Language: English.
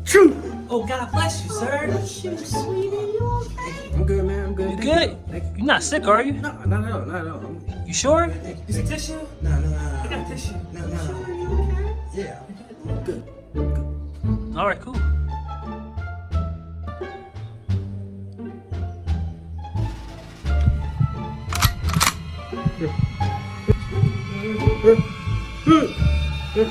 True. Oh, God bless you, sir. Bless you, sweetie. You okay? I'm good, man. I'm good. You good? You're not sick, are you? No, not at all. Not at all. You sure? Is it tissue? No. I got tissue. No. You okay? Yeah. I'm good. All right, cool. Good.